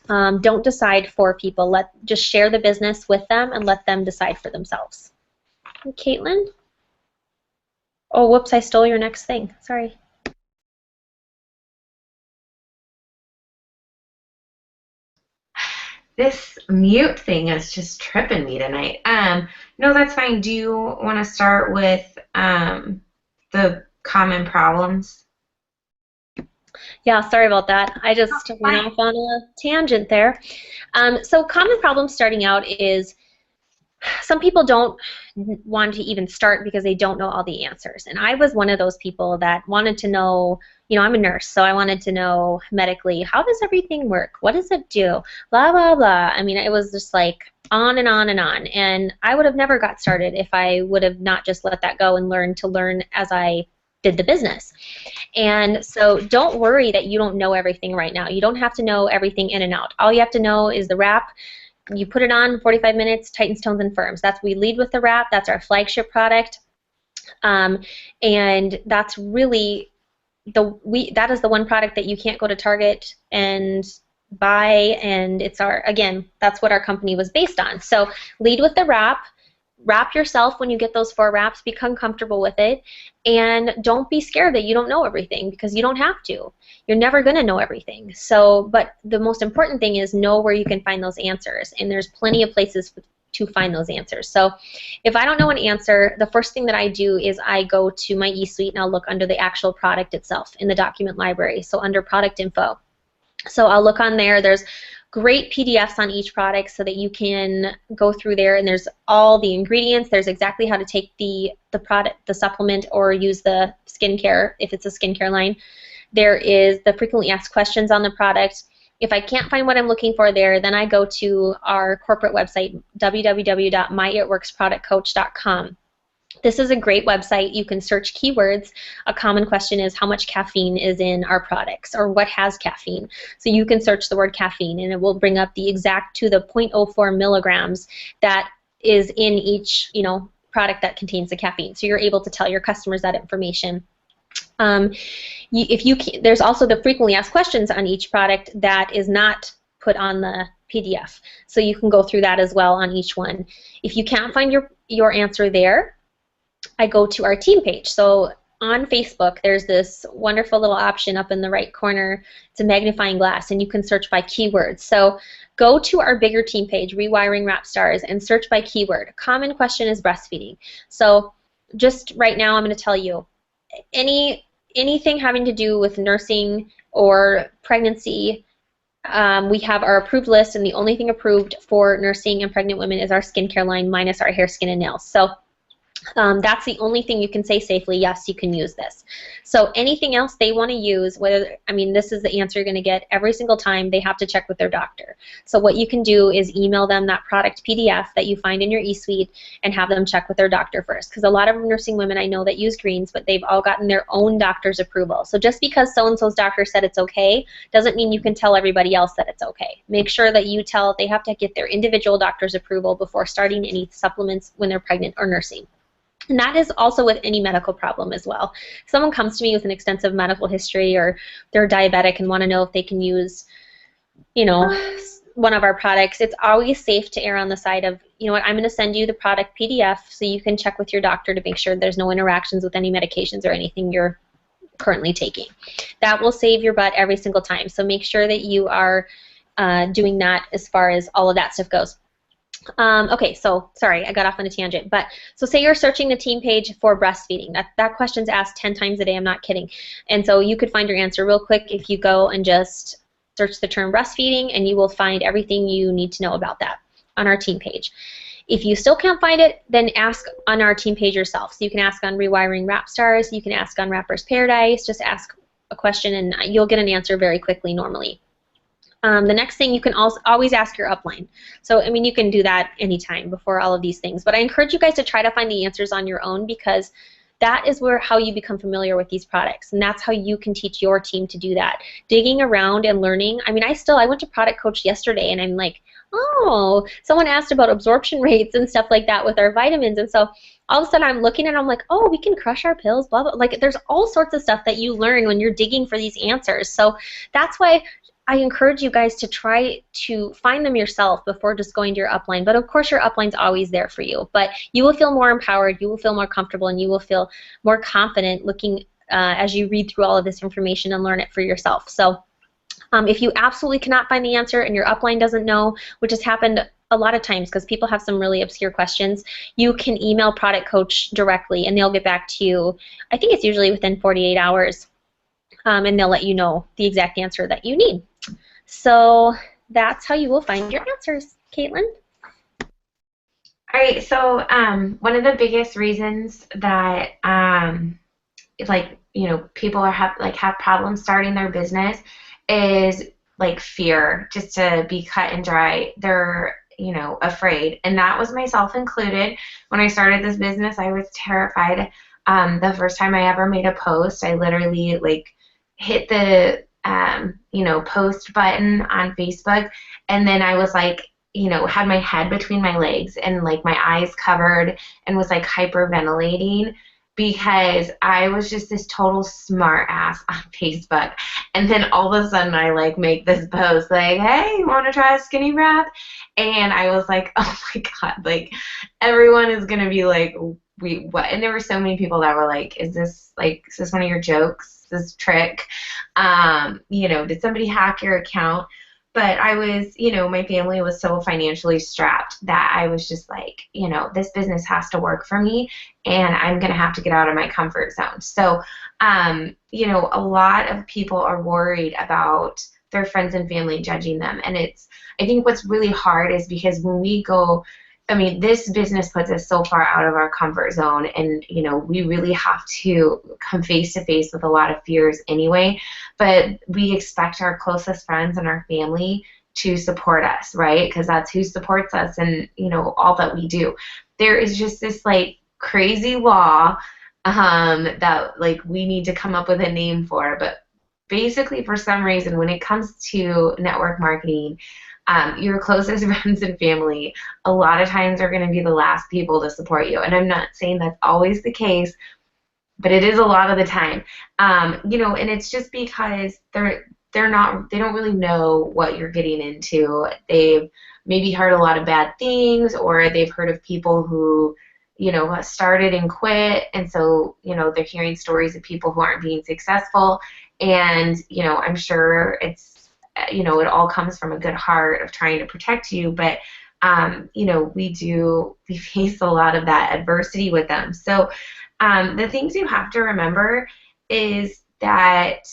don't decide for people. Just share the business with them and let them decide for themselves. And Caitlin? Oh, whoops, I stole your next thing. Sorry. This mute thing is just tripping me tonight. No, that's fine. Do you want to start with the common problems? Yeah, sorry about that. I just went off on a tangent there. So common problems starting out is some people don't want to even start because they don't know all the answers. And I was one of those people that wanted to know, I'm a nurse, so I wanted to know medically, how does everything work? What does it do? Blah, blah, blah. It was just like on and on and on. And I would have never got started if I would have not just let that go and learn as I did the business. And so don't worry that you don't know everything right now. You don't have to know everything in and out. All you have to know is the wrap. You put it on 45 minutes, tightens, tones, and firms. We lead with the wrap. That's our flagship product. And that's really that is the one product that you can't go to Target and buy, and it's that's what our company was based on. So lead with the wrap. wrap yourself when you get those 4 wraps, become comfortable with it, and don't be scared that you don't know everything, because you don't have to. You're never going to know everything. So, but the most important thing is know where you can find those answers, and there's plenty of places to find those answers. So if I don't know an answer, the first thing that I do is I go to my eSuite and I'll look under the actual product itself in the document library, so under product info. So I'll look on there. There's great PDFs on each product so that you can go through there, and there's all the ingredients. There's exactly how to take the product, the supplement, or use the skincare if it's a skincare line. There is the frequently asked questions on the product. If I can't find what I'm looking for there, then I go to our corporate website, www.myitworksproductcoach.com. This is a great website. You can search keywords. A common question is how much caffeine is in our products, or what has caffeine. So you can search the word caffeine, and it will bring up the exact to the 0.04 milligrams that is in each, product that contains the caffeine. So you're able to tell your customers that information. There's also the frequently asked questions on each product that is not put on the PDF. So you can go through that as well on each one. If you can't find your answer there, I go to our team page. So on Facebook, there's this wonderful little option up in the right corner. It's a magnifying glass, and you can search by keywords. So go to our bigger team page, Rewiring Rap Stars, and search by keyword. Common question is breastfeeding. So just right now, I'm going to tell you, anything having to do with nursing or pregnancy, we have our approved list, and the only thing approved for nursing and pregnant women is our skincare line minus our hair, skin, and nails. So that's the only thing you can say safely, yes, you can use this. So anything else they want to use, this is the answer you're going to get every single time. They have to check with their doctor. So what you can do is email them that product PDF that you find in your eSuite and have them check with their doctor first. Because a lot of nursing women I know that use greens, but they've all gotten their own doctor's approval. So just because so-and-so's doctor said it's okay doesn't mean you can tell everybody else that it's okay. Make sure that they have to get their individual doctor's approval before starting any supplements when they're pregnant or nursing. And that is also with any medical problem as well. If someone comes to me with an extensive medical history, or they're diabetic and want to know if they can use, one of our products, it's always safe to err on the side of, I'm going to send you the product PDF so you can check with your doctor to make sure there's no interactions with any medications or anything you're currently taking. That will save your butt every single time. So make sure that you are doing that as far as all of that stuff goes. Okay, so sorry, I got off on a tangent. But so say you're searching the team page for breastfeeding. That question's asked 10 times a day. I'm not kidding. And so you could find your answer real quick if you go and just search the term breastfeeding, and you will find everything you need to know about that on our team page. If you still can't find it, then ask on our team page yourself. So you can ask on Rewiring Rap Stars. You can ask on Rapper's Paradise. Just ask a question, and you'll get an answer very quickly normally. The next thing, you can always ask your upline. So, you can do that anytime before all of these things. But I encourage you guys to try to find the answers on your own, because that is how you become familiar with these products. And that's how you can teach your team to do that. Digging around and learning. I went to Product Coach yesterday, and I'm like, oh, someone asked about absorption rates and stuff like that with our vitamins. And so all of a sudden I'm looking and I'm like, oh, we can crush our pills, blah, blah. Like, there's all sorts of stuff that you learn when you're digging for these answers. So that's why I encourage you guys to try to find them yourself before just going to your upline. But of course, your upline's always there for you. But you will feel more empowered, you will feel more comfortable, and you will feel more confident looking as you read through all of this information and learn it for yourself. So if you absolutely cannot find the answer and your upline doesn't know, which has happened a lot of times because people have some really obscure questions, you can email Product Coach directly, and they'll get back to you. I think it's usually within 48 hours. And they'll let you know the exact answer that you need. So that's how you will find your answers. Caitlin? All right, so one of the biggest reasons that people have problems starting their business is fear, just to be cut and dry. They're afraid, and that was myself included. When I started this business, I was terrified. The first time I ever made a post, I literally hit the post button on Facebook, and then I was had my head between my legs and my eyes covered and was hyperventilating, because I was just this total smart ass on Facebook. And then all of a sudden I make this post hey, you want to try a skinny wrap? And I was like, oh my God, like everyone is gonna be like, we what? And there were so many people that were like, is this one of your jokes? Is this a trick? Did somebody hack your account? But I was, my family was so financially strapped that I was just like, this business has to work for me and I'm going to have to get out of my comfort zone. So, a lot of people are worried about their friends and family judging them. And I think what's really hard is because when we go, I mean, this business puts us so far out of our comfort zone, and we really have to come face to face with a lot of fears anyway. But we expect our closest friends and our family to support us, right? Because that's who supports us, and all that we do. There is just this like crazy law that like we need to come up with a name for, but basically, for some reason, when it comes to network marketing, your closest friends and family a lot of times are going to be the last people to support you. And I'm not saying that's always the case, but it is a lot of the time. And it's just because they don't really know what you're getting into. They've maybe heard a lot of bad things, or they've heard of people who started and quit, and so they're hearing stories of people who aren't being successful. And I'm sure it all comes from a good heart of trying to protect you, but we face a lot of that adversity with them. So the things you have to remember is that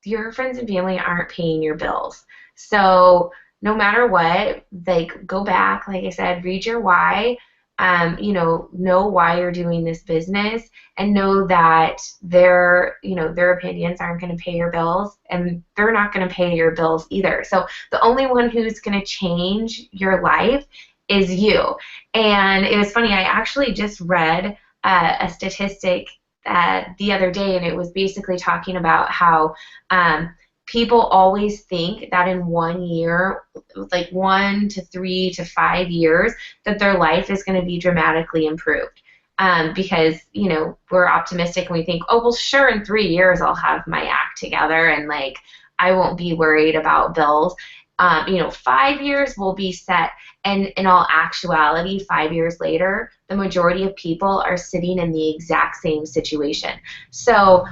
your friends and family aren't paying your bills. So no matter what, like, go back, like I said, read your why. Know why you're doing this business, and know that their opinions aren't going to pay your bills, and they're not going to pay your bills either. So the only one who's going to change your life is you. And it was funny, I actually just read a statistic the other day, and it was basically talking about how people always think that in 1 year, like 1 to 3 to 5 years, that their life is going to be dramatically improved. Because, we're optimistic and we think, oh, well, sure, in 3 years I'll have my act together and like I won't be worried about bills. 5 years will be set. And in all actuality, 5 years later, the majority of people are sitting in the exact same situation. So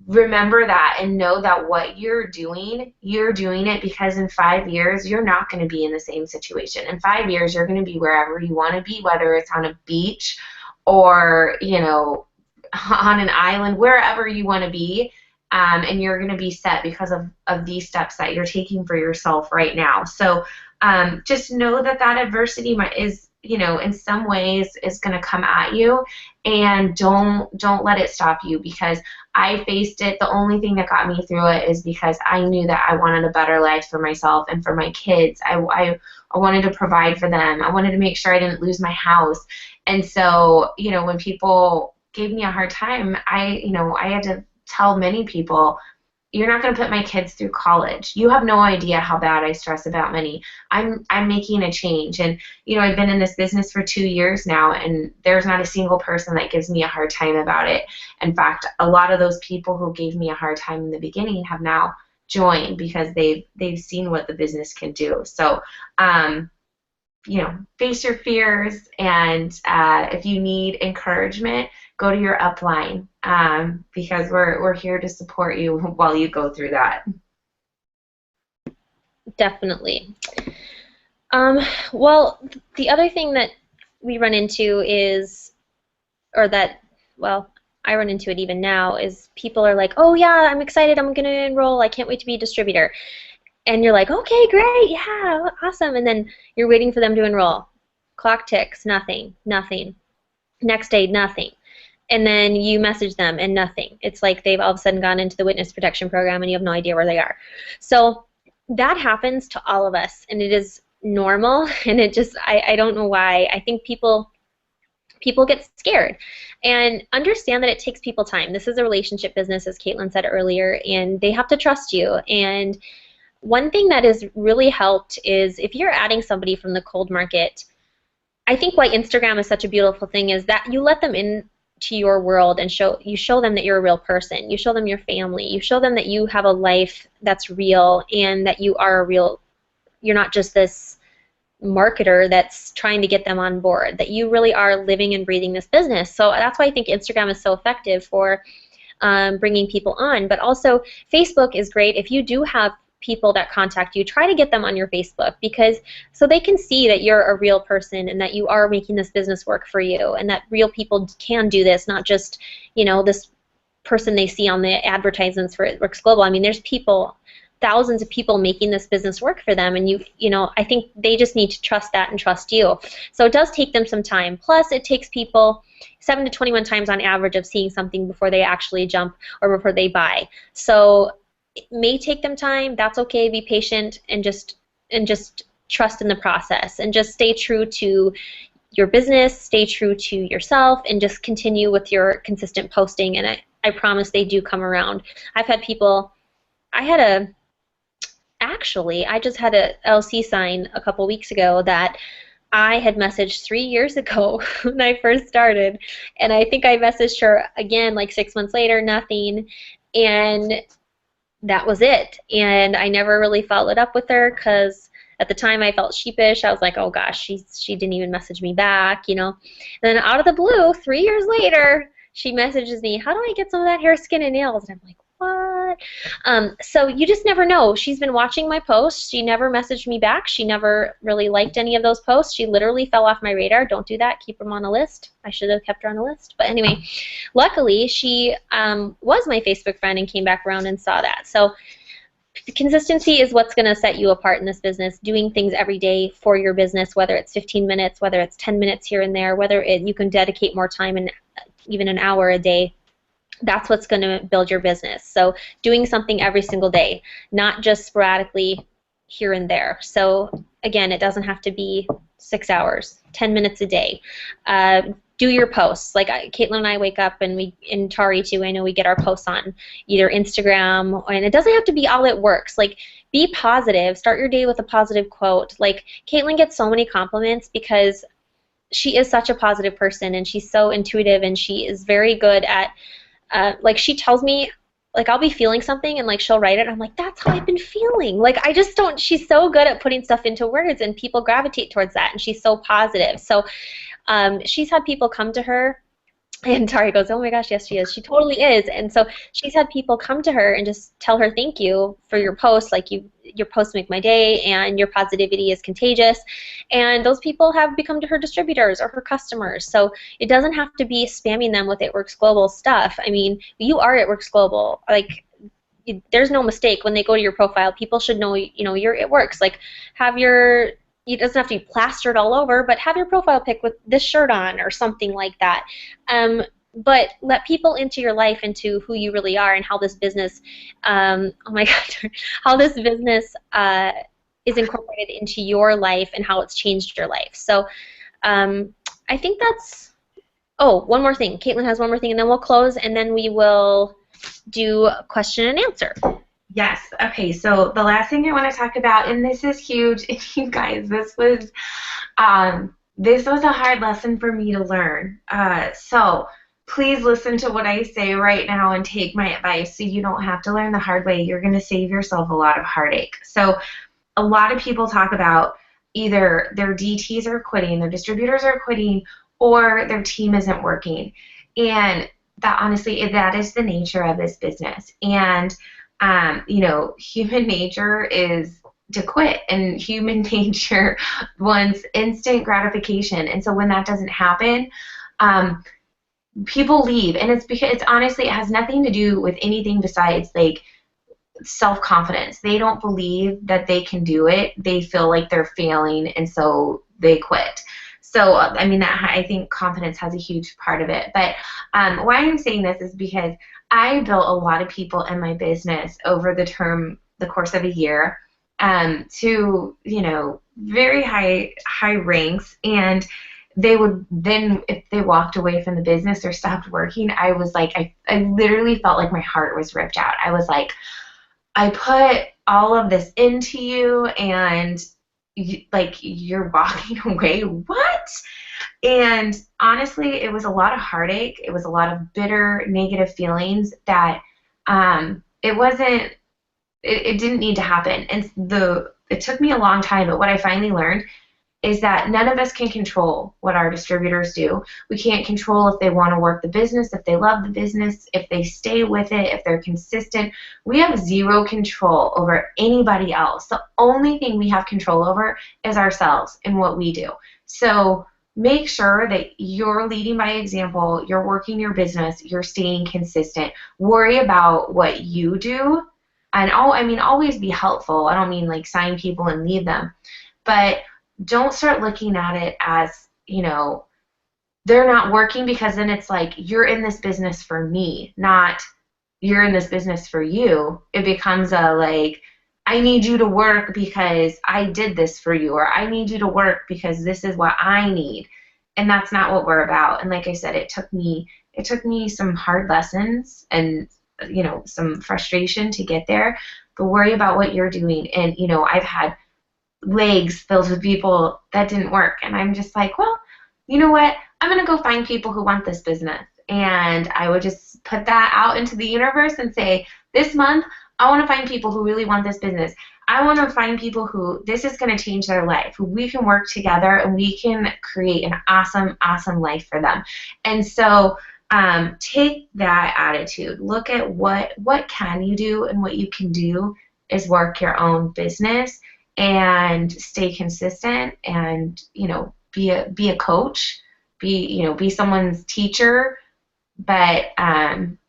remember that and know that what you're doing it because in 5 years, you're not going to be in the same situation. In 5 years, you're going to be wherever you want to be, whether it's on a beach or, on an island, wherever you want to be. And you're going to be set because of these steps that you're taking for yourself right now. So just know that adversity is, in some ways is going to come at you, and don't let it stop you, because I faced it. The only thing that got me through it is because I knew that I wanted a better life for myself and for my kids. I wanted to provide for them. I wanted to make sure I didn't lose my house. And so, when people gave me a hard time, I had to tell many people, you're not going to put my kids through college. You have no idea how bad I stress about money. I'm making a change. And, I've been in this business for 2 years now, and there's not a single person that gives me a hard time about it. In fact, a lot of those people who gave me a hard time in the beginning have now joined because they've seen what the business can do. So, face your fears, and if you need encouragement, go to your upline, because we're here to support you while you go through that. Definitely. Well, the other thing that we run into is, I run into it even now, is people are like, oh yeah, I'm excited, I'm going to enroll, I can't wait to be a distributor. And you're like, okay, great, yeah, awesome. And then you're waiting for them to enroll. Clock ticks, nothing. Next day, nothing. And then you message them and nothing. It's like they've all of a sudden gone into the witness protection program and you have no idea where they are. So that happens to all of us, and it is normal, and it just, I don't know why. I think people get scared, and understand that it takes people time. This is a relationship business, as Caitlin said earlier, and they have to trust you. And one thing that has really helped is if you're adding somebody from the cold market, I think why Instagram is such a beautiful thing is that you let them in to your world and you show them that you're a real person. You show them your family. You show them that you have a life that's real and that you are a real you're not just this marketer that's trying to get them on board, that you really are living and breathing this business. So that's why I think Instagram is so effective for bringing people on. But also Facebook is great. If you do have people that contact you, try to get them on your Facebook, because so they can see that you're a real person and that you are making this business work for you, and that real people can do this, not just, you know, this person they see on the advertisements for It Works Global. I mean, there's people, thousands of people making this business work for them, and you know, I think they just need to trust that and trust you. So it does take them some time. Plus, it takes people 7 to 21 times on average of seeing something before they actually jump or before they buy. So it may take them time. That's okay. Be patient and just trust in the process, and just stay true to your business, stay true to yourself, and just continue with your consistent posting. And I promise they do come around. I've had people. I just had a LC sign a couple weeks ago that I had messaged 3 years ago when I first started, and I think I messaged her again like 6 months later, nothing, and that was it. And I never really followed up with her because at the time I felt sheepish. I was like, oh gosh, she didn't even message me back, you know. And then out of the blue, 3 years later, she messages me, how do I get some of that hair, skin, and nails? And I'm like, what? So you just never know. She's been watching my posts. She never messaged me back. She never really liked any of those posts. She literally fell off my radar. Don't do that. Keep them on a list. I should have kept her on a list. But anyway, luckily she was my Facebook friend and came back around and saw that. So consistency is what's going to set you apart in this business. Doing things every day for your business, whether it's 15 minutes, whether it's 10 minutes here and there, whether you can dedicate more time and even an hour a day. That's what's going to build your business. So doing something every single day, not just sporadically here and there. So again, it doesn't have to be 6 hours, 10 minutes a day. Do your posts. Like Caitlin and I wake up, and Tari too, I know we get our posts on either Instagram, and it doesn't have to be all it works. Like, be positive. Start your day with a positive quote. Like, Caitlin gets so many compliments because she is such a positive person, and she's so intuitive, and she is very good at like, she tells me, like, I'll be feeling something, and like she'll write it, and I'm like, that's how I've been feeling. Like, I just don't, she's so good at putting stuff into words, and people gravitate towards that, and she's so positive. So she's had people come to her, and Tari goes, oh my gosh, yes she is. She totally is. And so she's had people come to her and just tell her thank you for your post. Like, your posts make my day, and your positivity is contagious. And those people have become to her distributors or her customers. So it doesn't have to be spamming them with It Works Global stuff. I mean, you are It Works Global. Like, there's no mistake when they go to your profile. People should know, you know, you're It Works. Like, have your, it doesn't have to be plastered all over, but have your profile pic with this shirt on or something like that. But let people into your life, into who you really are, and how this business, oh my God, how this business is incorporated into your life and how it's changed your life. So I think that's, oh, one more thing. Caitlin has one more thing, and then we'll close, and then we will do a question and answer. Yes. Okay. So the last thing I want to talk about, and this is huge, and you guys, this was a hard lesson for me to learn. So please listen to what I say right now and take my advice, so you don't have to learn the hard way. You're going to save yourself a lot of heartache. So a lot of people talk about either their DTs are quitting, their distributors are quitting, or their team isn't working. And that, honestly, that is the nature of this business. And you know, human nature is to quit, and human nature wants instant gratification. And so when that doesn't happen, people leave, and it's because, it's honestly, it has nothing to do with anything besides like self-confidence. They don't believe that they can do it. They feel like they're failing, and so they quit. So I mean, that, I think confidence has a huge part of it. But why I'm saying this is because I built a lot of people in my business over the course of a year, to, you know, very high ranks, and they would then, if they walked away from the business or stopped working, I was like, I literally felt like my heart was ripped out. I was like, I put all of this into you, and you're walking away. What? And honestly, it was a lot of heartache. It was a lot of bitter, negative feelings that it didn't need to happen. And it took me a long time, but what I finally learned is that none of us can control what our distributors do. We can't control if they want to work the business, if they love the business, if they stay with it, if they're consistent. We have zero control over anybody else. The only thing we have control over is ourselves and what we do. So make sure that you're leading by example, you're working your business, you're staying consistent. Worry about what you do. And always be helpful. I don't mean like sign people and leave them. But don't start looking at it as, they're not working, because then it's like you're in this business for me, not you're in this business for you. It becomes a like, I need you to work because I did this for you, or I need you to work because this is what I need. And that's not what we're about. And like I said, it took me some hard lessons and some frustration to get there. But worry about what you're doing. And I've had legs filled with people that didn't work. And I'm just like, well, you know what? I'm going to go find people who want this business. And I would just put that out into the universe and say, this month, I want to find people who really want this business. I want to find people who this is going to change their life, who we can work together and we can create an awesome, awesome life for them. And so take that attitude. Look at what can you do, and what you can do is work your own business and stay consistent, and be a coach, be someone's teacher, but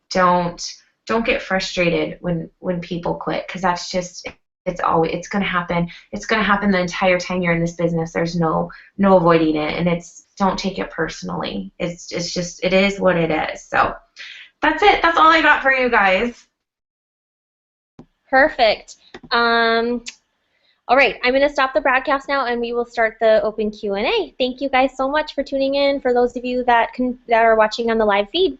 don't get frustrated when people quit, because that's just it's going to happen. It's going to happen the entire time you're in this business. There's no avoiding it, and don't take it personally. It's just it is what it is. So that's it. That's all I got for you guys. Perfect. All right, I'm going to stop the broadcast now, and we will start the open Q&A. Thank you guys so much for tuning in, for those of you that are watching on the live feed.